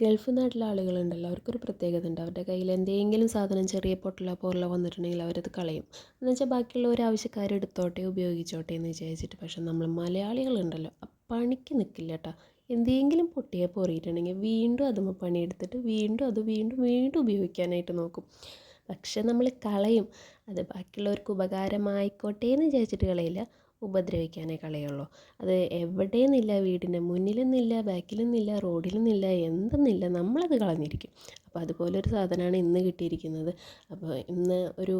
Gulf നാട്ടിലെ ആളുകളുണ്ടല്ലോ, അവർക്കൊരു പ്രത്യേകത ഉണ്ട്. അവരുടെ കയ്യിൽ എന്തെങ്കിലും സാധനം ചെറിയ പൊട്ടലോ പോറലോ വന്നിട്ടുണ്ടെങ്കിൽ അവരത് കളയും. എന്ന് വെച്ചാൽ ബാക്കിയുള്ള ആവശ്യക്കാർ എടുത്തോട്ടെ ഉപയോഗിച്ചോട്ടെ എന്ന് വിചാരിച്ചിട്ട്. പക്ഷെ നമ്മൾ മലയാളികളുണ്ടല്ലോ, പണിക്ക് നിൽക്കില്ല കേട്ടോ. എന്തെങ്കിലും പൊട്ടിയോ പോറിയിട്ടുണ്ടെങ്കിൽ വീണ്ടും അതുമ്മ പണിയെടുത്തിട്ട് വീണ്ടും അത് വീണ്ടും വീണ്ടും ഉപയോഗിക്കാനായിട്ട് നോക്കും. പക്ഷെ നമ്മൾ കളയും. അത് ബാക്കിയുള്ളവർക്ക് ഉപകാരമായിക്കോട്ടെ എന്ന് വിചാരിച്ചിട്ട് കളയില്ല, ഉപദ്രവിക്കാനേ കളയുള്ളൂ. അത് എവിടെയെന്നില്ല, വീടിൻ്റെ മുന്നിലെന്നില്ല, ബാക്കിലെന്നില്ല, റോഡിലെന്നില്ല, എന്തെന്നില്ല, നമ്മളത് കളഞ്ഞിരിക്കും. അപ്പോൾ അതുപോലൊരു സാധനമാണ് ഇന്ന് കിട്ടിയിരിക്കുന്നത്. അപ്പോൾ ഇന്ന് ഒരു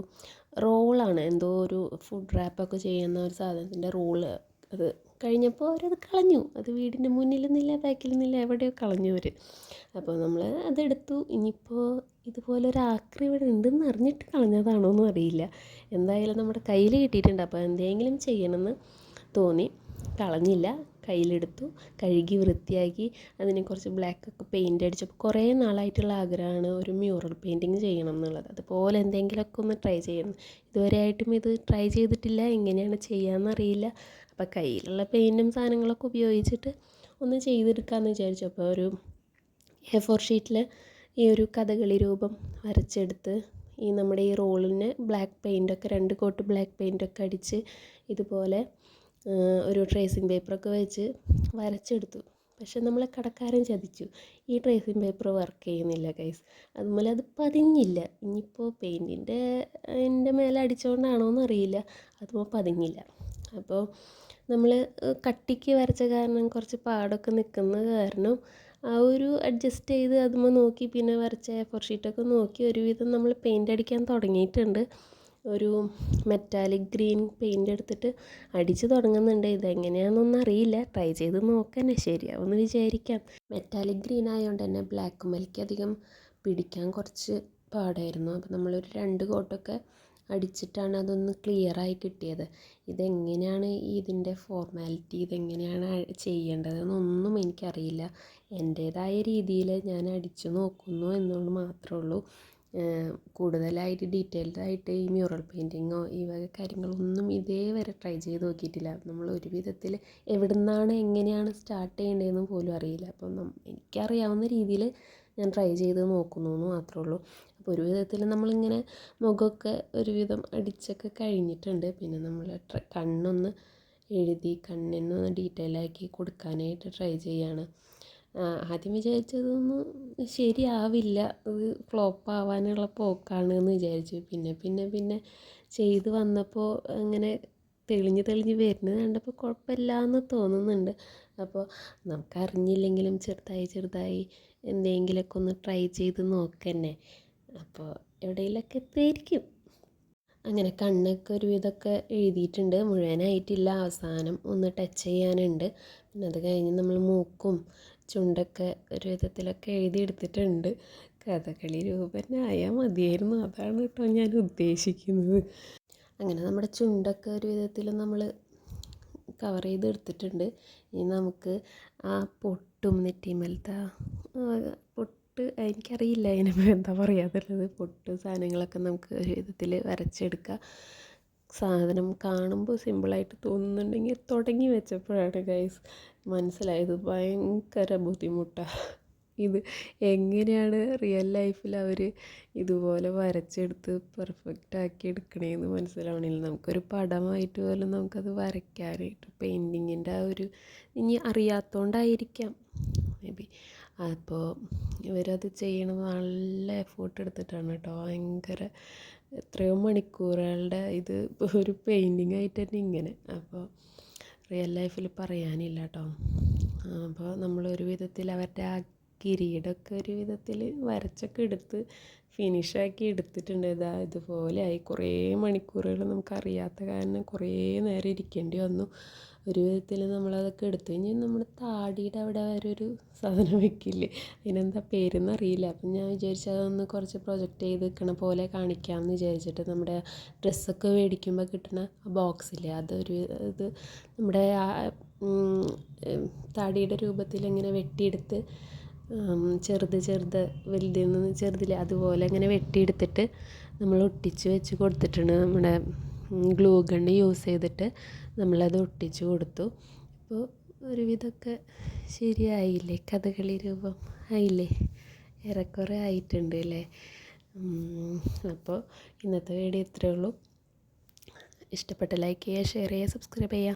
റോളാണ്, എന്തോ ഒരു ഫുഡ് റാപ്പൊക്കെ ചെയ്യുന്ന ഒരു സാധനത്തിൻ്റെ റോള്. അത് കഴിഞ്ഞപ്പോൾ അവരത് കളഞ്ഞു. അത് വീടിൻ്റെ മുന്നിലെന്നില്ല, ബാക്കിലെന്നില്ല, എവിടെയോ കളഞ്ഞു അവർ. അപ്പോൾ നമ്മൾ അതെടുത്തു. ഇനിയിപ്പോൾ ഇതുപോലൊരു ആക്രി ഇവിടെ ഉണ്ടെന്ന് അറിഞ്ഞിട്ട് കളഞ്ഞതാണോന്നും അറിയില്ല. എന്തായാലും നമ്മുടെ കയ്യിൽ കിട്ടിയിട്ടുണ്ട്. അപ്പോൾ എന്തെങ്കിലും ചെയ്യണമെന്ന് തോന്നി, കളഞ്ഞില്ല, കയ്യിലെടുത്തു, കഴുകി വൃത്തിയാക്കി അതിന് കുറച്ച് ബ്ലാക്കൊക്കെ പെയിൻ്റ് അടിച്ചപ്പോൾ കുറേ നാളായിട്ടുള്ള ആഗ്രഹമാണ് ഒരു മ്യൂറൽ പെയിൻറ്റിങ് ചെയ്യണം എന്നുള്ളത്. അതുപോലെ എന്തെങ്കിലുമൊക്കെ ഒന്ന് ട്രൈ ചെയ്യണം. ഇതുവരെയായിട്ടും ഇത് ട്രൈ ചെയ്തിട്ടില്ല, എങ്ങനെയാണ് ചെയ്യാമെന്നറിയില്ല. അപ്പോൾ കയ്യിലുള്ള പെയിൻറ്റും സാധനങ്ങളൊക്കെ ഉപയോഗിച്ചിട്ട് ഒന്ന് ചെയ്തെടുക്കാമെന്ന് വിചാരിച്ചു. അപ്പോൾ ഒരു A4 ഷീറ്റിൽ ഈ ഒരു കഥകളി രൂപം വരച്ചെടുത്ത് ഈ നമ്മുടെ ഈ റോളിന് ബ്ലാക്ക് പെയിൻറ്റൊക്കെ 2 കോട്ട് ബ്ലാക്ക് പെയിൻറ്റൊക്കെ അടിച്ച് ഇതുപോലെ ഒരു ട്രേസിങ് പേപ്പറൊക്കെ വെച്ച് വരച്ചെടുത്തു. പക്ഷെ നമ്മളെ കടക്കാരൻ ചതിച്ചു. ഈ ട്രേസിങ് പേപ്പർ വർക്ക് ചെയ്യുന്നില്ല ഗൈസ്. അതുപോലെ അത് പതിഞ്ഞില്ല. ഇനിയിപ്പോൾ പെയിൻറ്റിൻ്റെ മേലെ അടിച്ചുകൊണ്ടാണോ എന്നറിയില്ല, അതുപോലെ പതിഞ്ഞില്ല. അപ്പോൾ നമ്മൾ കട്ടിക്ക് വരച്ച കാരണം കുറച്ച് പാടൊക്കെ നിൽക്കുന്ന കാരണം ആ ഒരു അഡ്ജസ്റ്റ് ചെയ്ത് അതുമ്പോൾ നോക്കി പിന്നെ വരച്ച A4 ഷീറ്റൊക്കെ നോക്കി ഒരുവിധം നമ്മൾ പെയിൻ്റ് അടിക്കാൻ തുടങ്ങിയിട്ടുണ്ട്. ഒരു മെറ്റാലിക് ഗ്രീൻ പെയിൻ്റ് എടുത്തിട്ട് അടിച്ച് തുടങ്ങുന്നുണ്ട്. ഇതെങ്ങനെയാണെന്നൊന്നും അറിയില്ല, ട്രൈ ചെയ്ത് നോക്കാൻ ശരിയാവുമെന്ന് വിചാരിക്കാം. മെറ്റാലിക് ഗ്രീൻ ആയതുകൊണ്ട് തന്നെ ബ്ലാക്ക് മലിക്ക് അധികം പിടിക്കാൻ കുറച്ച് പാടായിരുന്നു. അപ്പോൾ നമ്മളൊരു 2 കോട്ടൊക്കെ അടിച്ചിട്ടാണ് അതൊന്ന് ക്ലിയറായി കിട്ടിയത്. ഇതെങ്ങനെയാണ് ഇതിൻ്റെ ഫോർമാലിറ്റി, ഇതെങ്ങനെയാണ് ചെയ്യേണ്ടതെന്നൊന്നും എനിക്കറിയില്ല. എൻ്റേതായ രീതിയിൽ ഞാൻ അടിച്ചു നോക്കുന്നു എന്നുള്ളത് മാത്രമേ ഉള്ളൂ. കൂടുതലായിട്ട് ഡീറ്റെയിൽഡായിട്ട് ഈ മ്യൂറൽ പെയിൻറ്റിങ്ങോ ഈ വക കാര്യങ്ങളൊന്നും ഇതേവരെ ട്രൈ ചെയ്ത് നോക്കിയിട്ടില്ല. നമ്മൾ ഒരു വിധത്തിൽ എവിടെ നിന്നാണ് എങ്ങനെയാണ് സ്റ്റാർട്ട് ചെയ്യേണ്ടതെന്ന് പോലും അറിയില്ല. അപ്പം എനിക്കറിയാവുന്ന രീതിയിൽ ഞാൻ ട്രൈ ചെയ്ത് നോക്കുന്നു എന്ന് മാത്രമേ ഉള്ളൂ. അപ്പോൾ ഒരു വിധത്തിൽ നമ്മളിങ്ങനെ മുഖമൊക്കെ ഒരുവിധം അടിച്ചൊക്കെ കഴിഞ്ഞിട്ടുണ്ട്. പിന്നെ നമ്മൾ കണ്ണൊന്ന് എഴുതി കണ്ണിനൊന്ന് ഡീറ്റെയിലാക്കി കൊടുക്കാനായിട്ട് ട്രൈ ചെയ്യാണ്. ആദ്യം വിചാരിച്ചതൊന്നും ശരിയാവില്ല, അത് ഫ്ലോപ്പ് ആവാനുള്ള പോക്കാണ് എന്ന് വിചാരിച്ചു. പിന്നെ ചെയ്ത് വന്നപ്പോൾ അങ്ങനെ തെളിഞ്ഞ് വരുന്നത് കണ്ടപ്പോൾ കുഴപ്പമില്ല എന്ന് തോന്നുന്നുണ്ട്. അപ്പോൾ നമുക്കറിഞ്ഞില്ലെങ്കിലും ചെറുതായി എന്തെങ്കിലുമൊക്കെ ഒന്ന് ട്രൈ ചെയ്ത് നോക്കന്നെ. അപ്പോൾ എവിടെയെങ്കിലുമൊക്കെ എത്തുമായിരിക്കും. അങ്ങനെ കണ്ണൊക്കെ ഒരുവിധമൊക്കെ എഴുതിയിട്ടുണ്ട്, മുഴുവനായിട്ടില്ല. അവസാനം ഒന്ന് ടച്ച് ചെയ്യാനുണ്ട്. പിന്നെ അത് കഴിഞ്ഞ് നമ്മൾ മൂക്കും ചുണ്ടൊക്കെ ഒരു വിധത്തിലൊക്കെ എഴുതിയെടുത്തിട്ടുണ്ട്. കഥകളി രൂപനായാൽ മതിയായിരുന്നു, അതാണ് കേട്ടോ ഞാൻ ഉദ്ദേശിക്കുന്നത്. അങ്ങനെ നമ്മുടെ ചുണ്ടൊക്കെ ഒരു വിധത്തിൽ നമ്മൾ കവർ ചെയ്തെടുത്തിട്ടുണ്ട്. ഇനി നമുക്ക് ആ പൊട്ടും നെറ്റിമേലത്തെ പൊട്ട്, എനിക്കറിയില്ല അതിന് എന്താ പറയാതുള്ളത്, പൊട്ട് സാധനങ്ങളൊക്കെ നമുക്ക് ഒരു വിധത്തിൽ വരച്ചെടുക്കുക. സാധനം കാണുമ്പോൾ സിമ്പിളായിട്ട് തോന്നുന്നുണ്ടെങ്കിൽ തുടങ്ങി വെച്ചപ്പോഴാണ് ഗൈസ് മനസ്സിലായത് ഭയങ്കര ബുദ്ധിമുട്ടാണ്. ഇത് എങ്ങനെയാണ് റിയൽ ലൈഫിൽ അവർ ഇതുപോലെ വരച്ചെടുത്ത് പെർഫെക്റ്റ് ആക്കി എടുക്കണേന്ന് മനസ്സിലാവണില്ല. നമുക്കൊരു പടമായിട്ട് പോലും നമുക്കത് വരയ്ക്കാനായിട്ട് പെയിൻറ്റിങ്ങിൻ്റെ ആ ഒരു ഇനി അറിയാത്തതുകൊണ്ടായിരിക്കാം മേ ബി. അപ്പോൾ ഇവരത് ചെയ്യണം നല്ല എഫേർട്ട് എടുത്തിട്ടാണ് കേട്ടോ. ഭയങ്കര എത്രയോ മണിക്കൂറുകളുടെ ഇത് ഒരു പെയിൻറ്റിങ് ആയിട്ട് തന്നെ ഇങ്ങനെ. അപ്പോൾ റിയൽ ലൈഫിൽ പറയാനില്ല കേട്ടോ. അപ്പോൾ നമ്മളൊരു വിധത്തിൽ അവരുടെ ആ കിരീടമൊക്കെ ഒരു വിധത്തിൽ വരച്ചൊക്കെ എടുത്ത് ഫിനിഷാക്കി എടുത്തിട്ടുണ്ട്. ഇതുപോലെ ആയി. കുറേ മണിക്കൂറുകൾ നമുക്കറിയാത്ത കാരണം കുറേ നേരം ഇരിക്കേണ്ടി വന്നു. ഒരു വിധത്തിൽ നമ്മളതൊക്കെ എടുത്തു കഴിഞ്ഞ് നമ്മുടെ താടിയുടെ അവിടെ വരെ ഒരു സാധനം വെക്കില്ലേ, അതിനെന്താ പേരെന്ന് അറിയില്ല. അപ്പം ഞാൻ വിചാരിച്ചു അതൊന്ന് കുറച്ച് പ്രൊജക്റ്റ് ചെയ്ത് വെക്കണ പോലെ കാണിക്കാമെന്ന് വിചാരിച്ചിട്ട് നമ്മുടെ ഡ്രസ്സൊക്കെ മേടിക്കുമ്പോൾ കിട്ടുന്ന ബോക്സില്ലേ, ഇത് നമ്മുടെ താടിയുടെ രൂപത്തിൽ ഇങ്ങനെ വെട്ടിയെടുത്ത് ചെറുത് വലുതിൽ നിന്ന് ചെറുതിൽ അതുപോലെ ഇങ്ങനെ വെട്ടിയെടുത്തിട്ട് നമ്മൾ ഒട്ടിച്ച് വെച്ച് കൊടുത്തിട്ടുണ്ട്. നമ്മുടെ ഗ്ലൂ ഗണ്ണ് യൂസ് ചെയ്തിട്ട് നമ്മളത് ഒട്ടിച്ച് കൊടുത്തു. അപ്പോൾ ഒരുവിധമൊക്കെ ശരിയായില്ലേ, കഥകളി രൂപം ആയില്ലേ. ഏറെക്കുറെ ആയിട്ടുണ്ട് അല്ലേ. അപ്പോൾ ഇന്നത്തെ വീഡിയോ ഇത്രയേ ഉള്ളൂ. ഇഷ്ടപ്പെട്ട ലൈക്ക് ചെയ്യുക, ഷെയർ ചെയ്യുക, സബ്സ്ക്രൈബ് ചെയ്യുക.